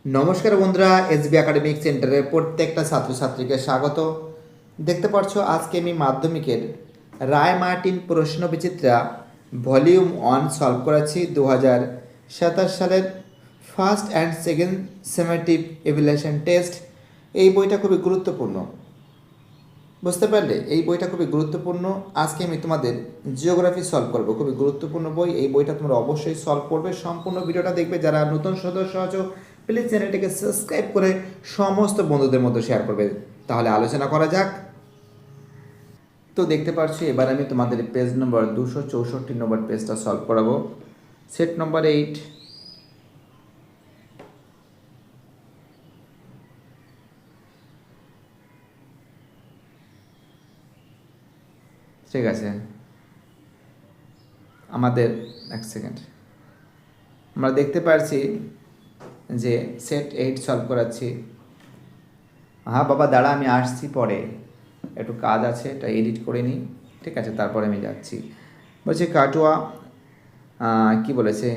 নমস্কার বন্ধুরা, SB academic সেন্টারের প্রত্যেকটা ছাত্রছাত্রীকে স্বাগত। দেখতে পাচ্ছ আজকে আমি মাধ্যমিকের রায় মার্টিন প্রশ্ন বিচিত্রা ভলিউম 1 সলভ করাচ্ছি 2027 সালের first and second summative evaluation test. এই বইটা খুবই গুরুত্বপূর্ণ, বুঝতে পারলে? এই বইটা খুবই গুরুত্বপূর্ণ। আজকে আমি তোমাদের জিওগ্রাফি সলভ করবো, খুবই গুরুত্বপূর্ণ বই। এই বইটা তোমরা অবশ্যই সলভ করবে। সম্পূর্ণ ভিডিওটা দেখবে। যারা নতুন সদস্য আছো প্লিজ চ্যানেলটিকে সাবস্ক্রাইব করে সমস্ত বন্ধুদের মধ্যে শেয়ার করবে। তাহলে আলোচনা করা যাক। তো দেখতে পাচ্ছি এবার আমি তোমাদের পেজ নম্বর 264 নম্বর পেজটা সলভ করাবো। Set number 8। ঠিক আছে, আমাদের এক সেকেন্ড, আমরা দেখতে পাচ্ছি যে সেট 8 সলভ করাচ্ছি। হ্যাঁ বাবা দাঁড়া, আমি আসছি পরে, একটু কাজ আছে, এটা এডিট করে নিই। ঠিক আছে, তারপরে আমি যাচ্ছি। বলছে কাটোয়া কি বলেছে,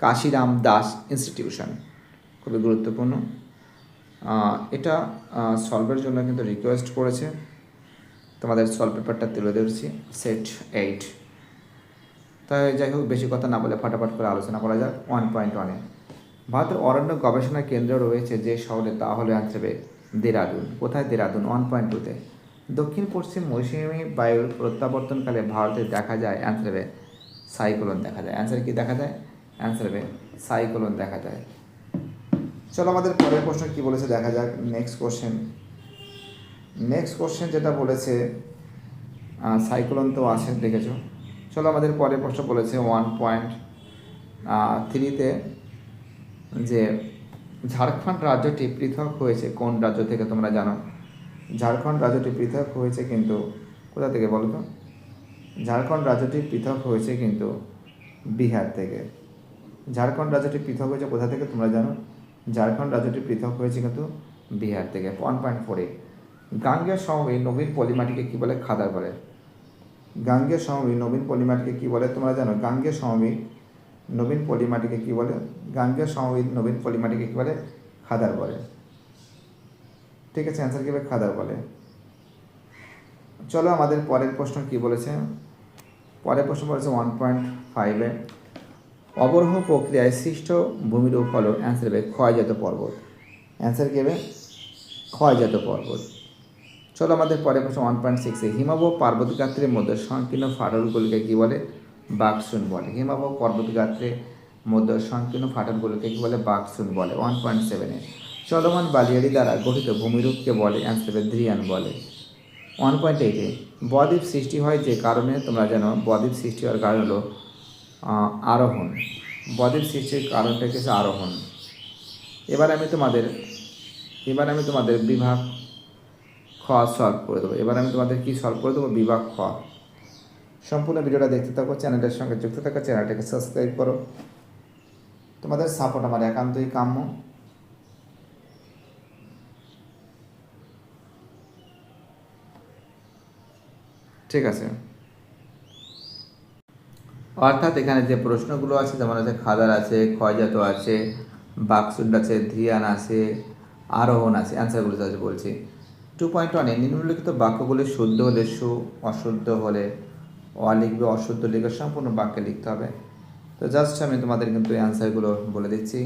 কাশিরাম দাস ইনস্টিটিউশন, খুবই গুরুত্বপূর্ণ। এটা সলভের জন্য কিন্তু রিকোয়েস্ট করেছে। তোমাদের সলভ পেপারটা তুলে ধরছি, সেট 8। তাই যাই হোক, বেশি কথা না বলে ফাটাফাট করে আলোচনা করা যাক। 1.1-এ ভারতের অরণ্য গবেষণা কেন্দ্র রয়েছে যে শহরে, তা হলে আনসার দেরাদুন। কোথায় দেরাদুন? 1.2-তে দক্ষিণ পশ্চিম মৌসুমী বায়ুর প্রত্যাবর্তনকালে ভারতে দেখা যায় অ্যান্সার সাইক্লোন দেখা যায়। অ্যান্সার কি দেখা যায়? অ্যান্সার সাইক্লোন দেখা যায়। চলো আমাদের পরের প্রশ্ন কি বলেছে দেখা যাক। নেক্সট কোশ্চেন যেটা বলেছে, সাইক্লোন তো আছে দেখেছো। চলো আমাদের পরের প্রশ্ন বলেছে 1.3-তে যে ঝাড়খণ্ড রাজ্যটি পৃথক হয়েছে কোন রাজ্য থেকে তোমরা জানো? ঝাড়খণ্ড রাজ্যটি পৃথক হয়েছে কিন্তু কোথা থেকে বলো তো? ঝাড়খণ্ড রাজ্যটি পৃথক হয়েছে কিন্তু বিহার থেকে। ঝাড়খণ্ড রাজ্যটি পৃথক হয়েছে কোথা থেকে তোমরা জানো? ঝাড়খণ্ড রাজ্যটি পৃথক হয়েছে কিন্তু বিহার থেকে। 1.4-এ গাঙ্গেয় সমভূমি নবীন পলিমাটিকে কী বলে? খাদার বলে। গাঙ্গেয় সমভূমি নবীন পলিমাটিকে কী বলে তোমরা জানো? গাঙ্গেয় সমভূমি নবীন পলিমাটিকে কী বলে? গাঙ্গেয় সমভূমি নবীন পলিমাটিকে কী বলে? খাদার বলে। ঠিক আছে, অ্যান্সার কী হবে? খাদার বলে। চলো আমাদের পরের প্রশ্ন কি বলেছে। পরের প্রশ্ন বলেছে 1.5-এ অবরোহ প্রক্রিয়ায় সৃষ্ট ভূমিরূপ হলো অ্যান্সার হবে ক্ষয়জাত পর্বত। অ্যান্সার কী হবে? ক্ষয়জাত পর্বত। চলো আমাদের পরের প্রশ্ন 1.6-এ হিমাবহ পর্বতগাত্রের মধ্যে সংকীর্ণ ফাটলগুলিকে কী বলে? বাকসুন বলে। হিমাবহ পর্বতগাত্রের মধ্যে সংকীর্ণ ফাটলগুলিকে কী বলে? বাকসুন বলে। 1.7-এ চলমান বালিয়াড়ি দ্বারা গঠিত ভূমিরূপকে বলে? অ্যান্সার হবে ধ্রিয়ান বলে। 1.8-এ বদ্বীপ সৃষ্টি হয় যে কারণে তোমরা জানো? বদ্বীপ সৃষ্টি হওয়ার কারণ হলো আরোহণ। বদ্বীপ সৃষ্টির কারণটা হচ্ছে আরোহণ। এবার আমি তোমাদের বিভাগ খ সলভ করে দেবো। কি সলভ করে দেবো? বিভাগ খ। সম্পূর্ণ ভিডিওটা দেখতে থাকো, চ্যানেলটার সঙ্গে যুক্ত থাকো, চ্যানেলটাকে সাবস্ক্রাইব করো। তোমাদের সাপোর্ট আমার একান্তই কাম্য। ঠিক আছে, অর্থাৎ এখানে যে প্রশ্নগুলো আছে, যেমন আছে খাদার আছে, ক্ষয়জাত আছে, বাকসুন্ড আছে, ধ্রিয়ান আছে, আরোহণ আছে। অ্যান্সারগুলো আছে বলছি। 2.1-এ নিম্নলিখিত বাক্যগুলি শুদ্ধ হলে সু, অশুদ্ধ হলে অ লিখবে, অশুদ্ধ লিখবে, সম্পূর্ণ বাক্যে লিখতে হবে। তো জাস্ট আমি তোমাদের কিন্তু অ্যান্সারগুলো বলে দিচ্ছি।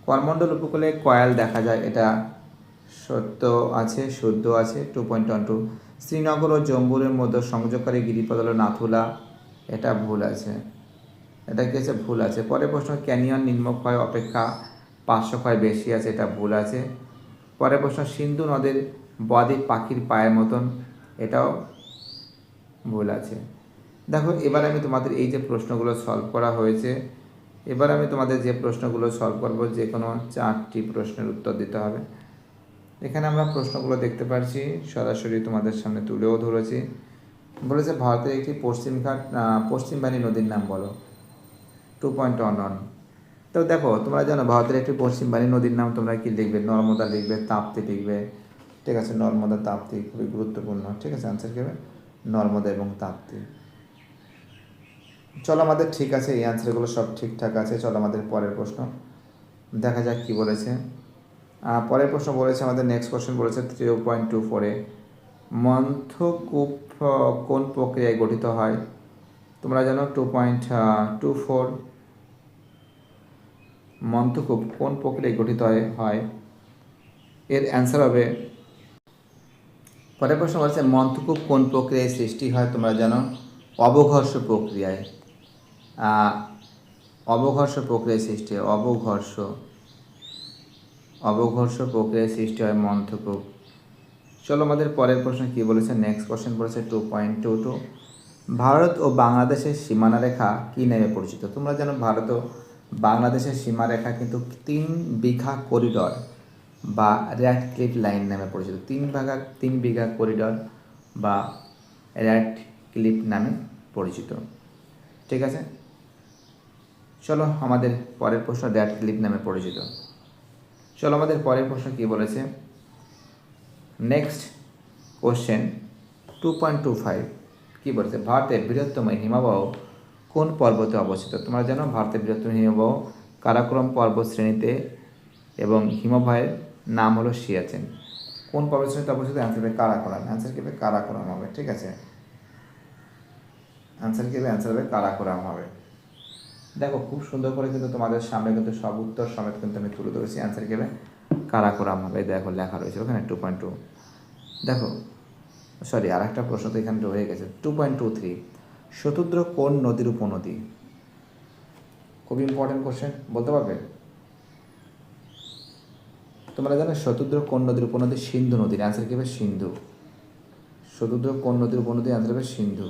করমণ্ডল উপকূলে কয়াল দেখা যায়, এটা সত্য আছে, শুদ্ধ আছে। 2.12 শ্রীনগর ও জম্বুরের মধ্যে সংযোগকারী গিরিপথ হলো নাথুলা, এটা ভুল আছে। এটা কি আছে? ভুল আছে। পরের প্রশ্ন ক্যানিয়ন নিম্নক্ষয় অপেক্ষা 500 ক্ষয় বেশি আছে, এটা ভুল আছে। পরের প্রশ্ন সিন্ধু নদের বদ্বীপ পাখির পায়ের মতন, এটাও ভুল আছে। দেখো এবার আমি তোমাদের এই যে প্রশ্নগুলো সলভ করা হয়েছে, এবার আমি তোমাদের যে প্রশ্নগুলো সলভ করবো, যে কোনো 4টি প্রশ্নের উত্তর দিতে হবে। এখানে আমরা প্রশ্নগুলো দেখতে পাচ্ছি, সরাসরি তোমাদের সামনে তুলেও ধরেছি। বলেছে ভারতের একটি পশ্চিমবাণী নদীর নাম বলো। 2.11। তো দেখো তোমরা জানো ভারতের একটি পশ্চিমবাণী নদীর নাম তোমরা কি লিখবে? নর্মদা লিখবে, তাপ্তি লিখবে। ঠিক আছে, নর্মদা, তাপ্তি খুবই গুরুত্বপূর্ণ। ঠিক আছে, অ্যান্সার কী হবে? নর্মদা এবং তাপ্তি। চলো আমাদের ঠিক আছে, এই অ্যান্সারগুলো সব ঠিকঠাক আছে। চলো আমাদের পরের প্রশ্ন দেখা যাক কী বলেছে। পরের প্রশ্ন বলেছে আমাদের, নেক্সট কোশ্চেন বলেছে 3.24-এ মন্থকূপ কোন প্রক্রিয়ায় গঠিত হয়? তোমরা জানো 2.24 মন্থকূপ কোন প্রক্রিয়ায় গঠিত হয়? এর অ্যান্সার হবে, পরের প্রশ্ন বলছে মন্থকূপ কোন প্রক্রিয়ায় সৃষ্টি হয়? তোমরা জানো অবঘর্ষ প্রক্রিয়ায়। অবঘর্ষ প্রক্রিয়ায় সৃষ্টি হয়, অবঘর্ষ প্রক্রিয়ায় সৃষ্টি হয় মন্থকূপ। চলো আমাদের পরের প্রশ্ন কি বলেছে, নেক্সট কোশ্চেন বলেছে 2.22 ভারত ও বাংলাদেশের সীমানারেখা কী নামে পরিচিত? তোমরা জানো ভারত ও বাংলাদেশের সীমারেখা কিন্তু 3 বিঘা করিডর বা র্যাডক্লিফ লাইন নামে পরিচিত। 3 বিঘা করিডর বা র্যাডক্লিফ নামে পরিচিত। ঠিক আছে, চলো আমাদের পরের প্রশ্ন র্যাডক্লিফ নামে পরিচিত। চলো আমাদের পরের প্রশ্ন কি বলেছে, নেক্সট কোশ্চেন 2.25 কী বলেছে, ভারতের বৃহত্তম হিমবাহ কোন পর্বতে অবস্থিত? তোমরা জানো ভারতের বৃহত্তম হিমবাহ কারাকোরাম পর্বত শ্রেণীতে এবং হিমবাহের নাম হলো সিয়াচেন। কোন পর্বত শ্রেণীতে অবস্থিত? অ্যান্সার হবে কারাকোরাম। অ্যান্সার কী হবে? কারাকোরাম হবে। ঠিক আছে, অ্যান্সার কী হবে? অ্যান্সার হবে কারাকোরাম হবে। দেখো খুব সুন্দর করে কিন্তু তোমাদের সামনে কিন্তু সব উত্তর সমেত কিন্তু আমি তুলে ধরেছি। অ্যান্সার কী হবে? কারাকোরাম হবে। দেখো লেখা রয়েছে ওখানে 2.2। দেখো সরি, আর একটা প্রশ্ন তো এখানে রয়ে গেছে 2.23 শতুদ্র কোন নদীর উপনদী? খুব ইম্পর্টেন্ট কোশ্চেন, বলতে পারবে? তোমরা জানো শতুদ্র কোন নদীর উপনদী? সিন্ধু নদীর। অ্যান্সার কী হবে? সিন্ধু। শতুদ্র কোন নদীর উপনদী? অ্যান্সার হবে সিন্ধু।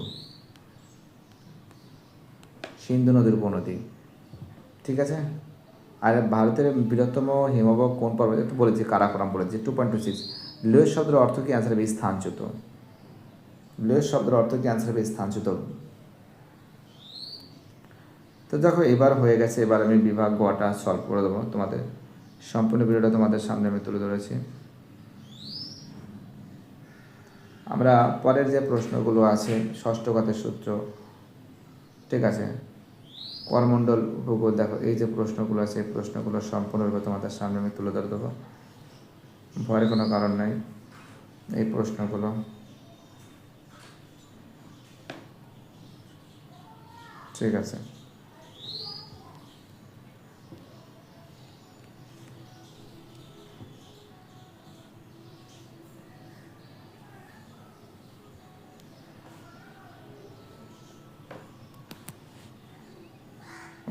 সিন্ধু নদীর উপনদী। ঠিক আছে, আর ভারতের বৃহত্তম হিমবাহ কোন পর্বত? একটু বলেছি কারাকোরাম বলেছি। 2.26 লোয়েস শব্দের অর্থ কি? অ্যান্সার হবে স্থানচ্যুত। লোয়েস শব্দের অর্থ কি? অ্যান্সার হবে স্থানচ্যুত। তো দেখো এবার হয়ে গেছে, এবার আমি বিভাগ গোয়াটা সলভ করে দেবো তোমাদের। সম্পূর্ণ ভিডিওটা তোমাদের সামনে আমি তুলে ধরেছি। আমরা পরের যে প্রশ্নগুলো আছে, ষষ্ঠ ঘাতের সূত্র, ঠিক আছে, করমণ্ডল উপকূল, দেখো এই যে প্রশ্নগুলো আছে এই প্রশ্নগুলো সম্পূর্ণরূপে তোমাদের সামনে আমি তুলে ধরে দেবো, ভয়ের কোনো কারণ নাই। এই প্রশ্নগুলো ঠিক আছে।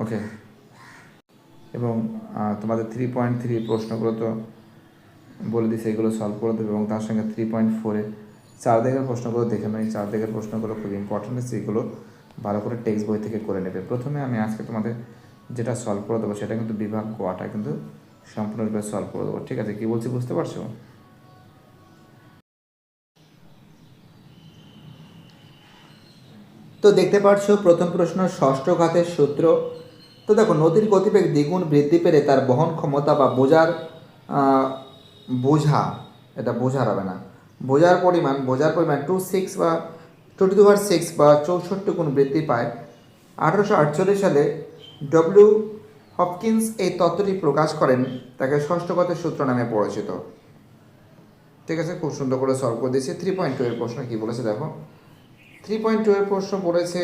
ওকে, এবং তোমাদের 3.3 প্রশ্নগুলো তো বলে দিচ্ছে, এগুলো সলভ করে দেবে এবং তার সঙ্গে 3.4-এ 4 দাগের প্রশ্নগুলো দেখে নেই। 4 দাগের প্রশ্নগুলো খুব ইম্পর্টেন্ট, সেগুলো ভালো করে টেক্সট বই থেকে করে নেবে। প্রথমে আমি আজকে তোমাদের যেটা সলভ করে দেবো সেটা কিন্তু বিভাগ গোয়াটা কিন্তু সম্পূর্ণরূপে সলভ করে দেবো। ঠিক আছে, কী বলছি বুঝতে পারছো? তো দেখতে পাচ্ছো প্রথম প্রশ্ন ষষ্ঠ ঘাতের সূত্র। তো দেখো নদীর গতিবেগ দ্বিগুণ বৃদ্ধি পেলে তার বহন ক্ষমতা বা বোঝার হবে না, বোঝার পরিমাণ 26 বা 2^6 বা 64 গুণ বৃদ্ধি পায়। 1848 সালে ডব্লিউ হপকিন্স এই তত্ত্বটি প্রকাশ করেন, তাকে ষষ্ঠ ঘাতের সূত্র নামে পরিচিত। ঠিক আছে, খুব সুন্দর করে সলভ করে দিয়েছি। 3.2 এর প্রশ্ন কি বলেছে দেখো, 3.2 এর প্রশ্ন বলেছে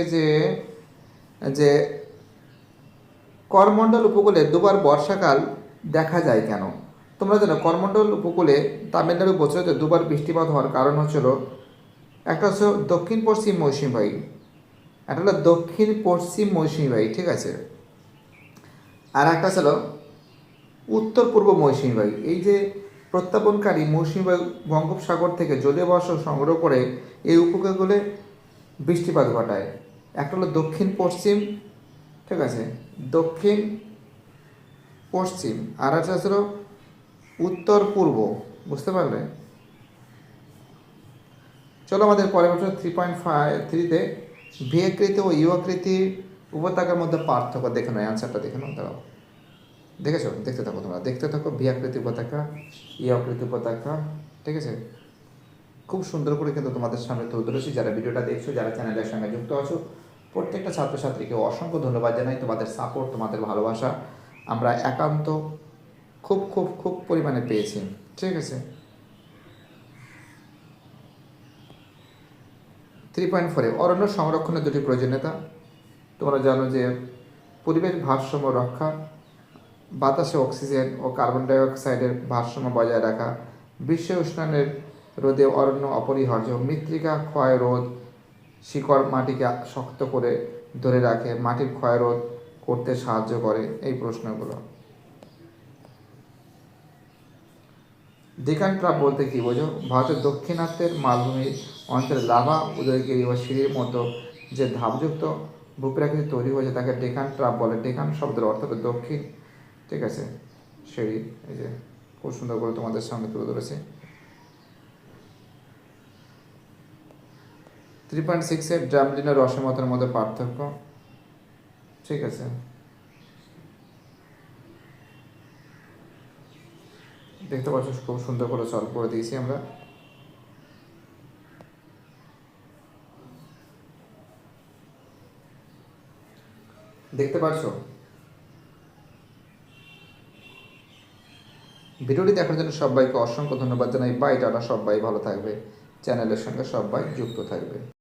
যে করমণ্ডল উপকূলে দুবার বর্ষাকাল দেখা যায় কেন? তোমরা জানো করমণ্ডল উপকূলে তামিলনাড়ু বছরে দুবার বৃষ্টিপাত হওয়ার কারণ হচ্ছিল, একটা হচ্ছে দক্ষিণ পশ্চিম মৌসুমী বায়ু, একটা হলো দক্ষিণ পশ্চিম মৌসুমী বায়ু, ঠিক আছে, আর একটা ছিল উত্তর পূর্ব মৌসুমী বায়ু। এই যে প্রত্যাবনকারী মৌসুমী বায়ু বঙ্গোপসাগর থেকে জলীয় বাষ্প সংগ্রহ করে এই উপকূলে বৃষ্টিপাত ঘটায়। একটা হলো দক্ষিণ পশ্চিম, ঠিক আছে, দক্ষিণ পশ্চিম, আর একটা ছিল উত্তর পূর্ব। বুঝতে পারলে? চলো আমাদের পরের প্রশ্ন 3.3-তে ভি আকৃতি ও ইউ আকৃতির উপত্যকার মধ্যে পার্থক্য দেখে নয়। অ্যান্সারটা দেখে নাও, দাঁড়াও, দেখেছো? দেখতে থাকো, তোমরা দেখতে থাকো। ভি আকৃতি উপত্যকা, ই আকৃতি উপত্যকা, ঠিক আছে, খুব সুন্দর করে কিন্তু তোমাদের সামনে তুলে ধরেছি। যারা ভিডিওটা দেখছো, যারা চ্যানেলের সঙ্গে যুক্ত আছো, প্রত্যেকটা ছাত্রছাত্রীকে অসংখ্য ধন্যবাদ জানাই। তোমাদের সাপোর্ট, তোমাদের ভালোবাসা আমরা একান্ত খুব খুব খুব পরিমাণে পেয়েছি। ঠিক আছে। 3.4 অরণ্য সংরক্ষণের দুটি প্রয়োজনীয়তা। তোমরা জানো যে পরিবেশ ভারসাম্য রক্ষা, বাতাসে অক্সিজেন ও কার্বন ডাই অক্সাইডের ভারসাম্য বজায় রাখা, বিশ্ব উষ্ণায়নের রোধে অরণ্য অপরিহার্য, মৃত্তিকা ক্ষয় রোধ, শিকড় মাটিকে শক্ত করে ধরে রাখে, মাটির ক্ষয় রোধ করতে সাহায্য করে। এই প্রশ্নগুলো। ডেকান ট্রাপ বলতে কী বোঝো? ভারতের দক্ষিণাত্যের মালভূমি অঞ্চলে লাভা, উদয়গিরি ও সিঁড়ির মতো যে ধাপযুক্ত ভূপ্রাকৃতি তৈরি হয়েছে তাকে ডেকান ট্রাপ বলে। ডেকান শব্দের অর্থ হলো দক্ষিণ। ঠিক আছে, সিঁড়ি। এই যে খুব সুন্দর করে তোমাদের সামনে তুলে ধরেছে। 3.6 ড্রামলিন ও রসমতের মধ্যে পার্থক্য। ঠিক আছে, দেখতে পাচ্ছ খুব সুন্দর করে সলভ করে দিয়েছি আমরা। দেখতে পাচ্ছ? ভিডিওটি দেখার জন্য সবাইকে অসংখ্য ধন্যবাদ জানাই। বাই টাটা, সবাই ভালো থাকবে, চ্যানেলের সঙ্গে সবাই যুক্ত থাকবে।